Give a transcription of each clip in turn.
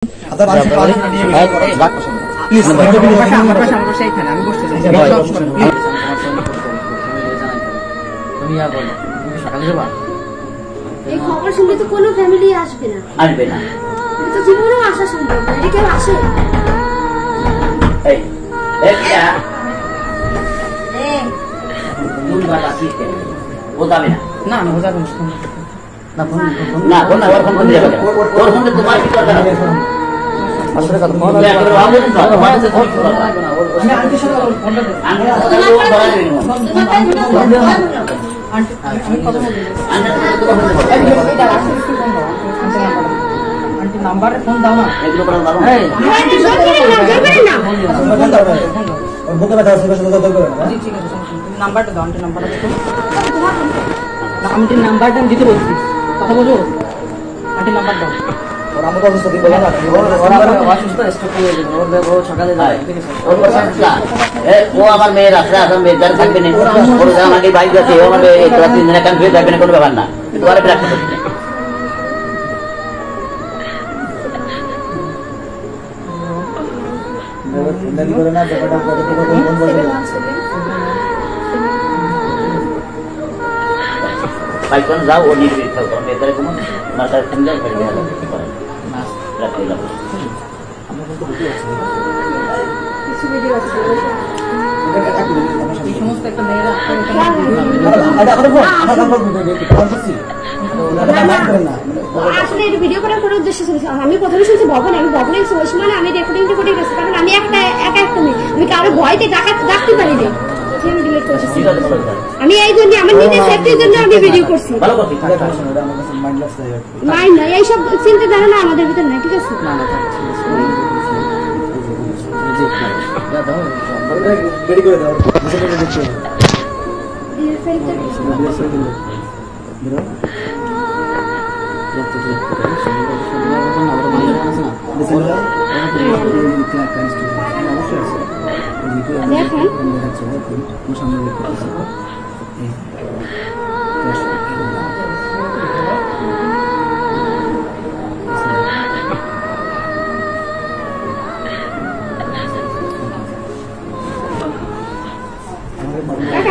এই খবর শুনলে তো কোনো ফ্যামিলি আসবে না। এটা তো জীবনেও আসা সম্ভব না। এটা কেউ আসে? নাম্বারে ফোন দাও না, এগুলো করে দাও না। এই বুকে ব্যথা আছে, কথা কথা করো না। জি ঠিক আছে, তুমি নাম্বারটা দাও, আন্টি নাম্বারটা দাও। আন্টি নাম্বারটা আমি দিতে বলছি, কথা বলো। আন্টি নাম্বার দাও। ওর আমাকে অবস্থা কি বলা না, ওর অসুস্থ, স্ট্রোক হয়ে গেছে, ওর বেবো সকালে যায়, ঠিক আছে। ওর কথা ও আমার মেয়ের আছে, আর মেয়ের থাকবে না, ওর আমাকে বাইক আছে, ও আমাকে এক রাত দিন না কনফিউজ থাকবে না, কোনো ব্যাপার না, কিন্তু আরে প্র্যাকটিস করতে ফোনদানি করে না, ব্যাপারটা কত কত কোন কোন বলবে ভাই কোন যাও ও নিয়ে দিতে হবে, আমি এটারে কোন মাথা ফিঙ্গার করে দেওয়া হবে না রাখতে লাগবে। আমরা কিন্তু বুঝি আছে কিছু ভিডিও আছে, এটা একটা এই সমস্ত একটা মেয়েরা এটা করে বল আমার কাছে বলছি আসলে এই ভিডিও করার কোনো উদ্দেশ্য ছিল। আমি প্রথমে শুনছি ভবন, আমি ভবনে ওই সময় আমি রেকর্ডিংটা করে গেছি, কারণ আমি একা একটা মেয়ে, আমি কারো ভয়তে ডাকতে পারি না। আমি এই জন্য আমার নিজের সেফটির জন্য আমি ভিডিও করছি। মাইন্ড না, এইসব চিন্তা ধারণা আমাদের ভিতরে নাই, ঠিক আছে?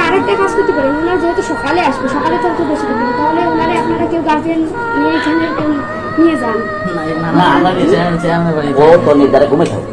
আরেকটা কাজ করতে পারেন, ওনারা যেহেতু সকালে আসবে, সকালে তো একটু বসে থাকবেন, তাহলে ওনারা আপনারা কেউ গার্জেন নিয়ে এখানে নিয়ে যান। না, ও তো নির্ধারে ঘুমে থাকবে।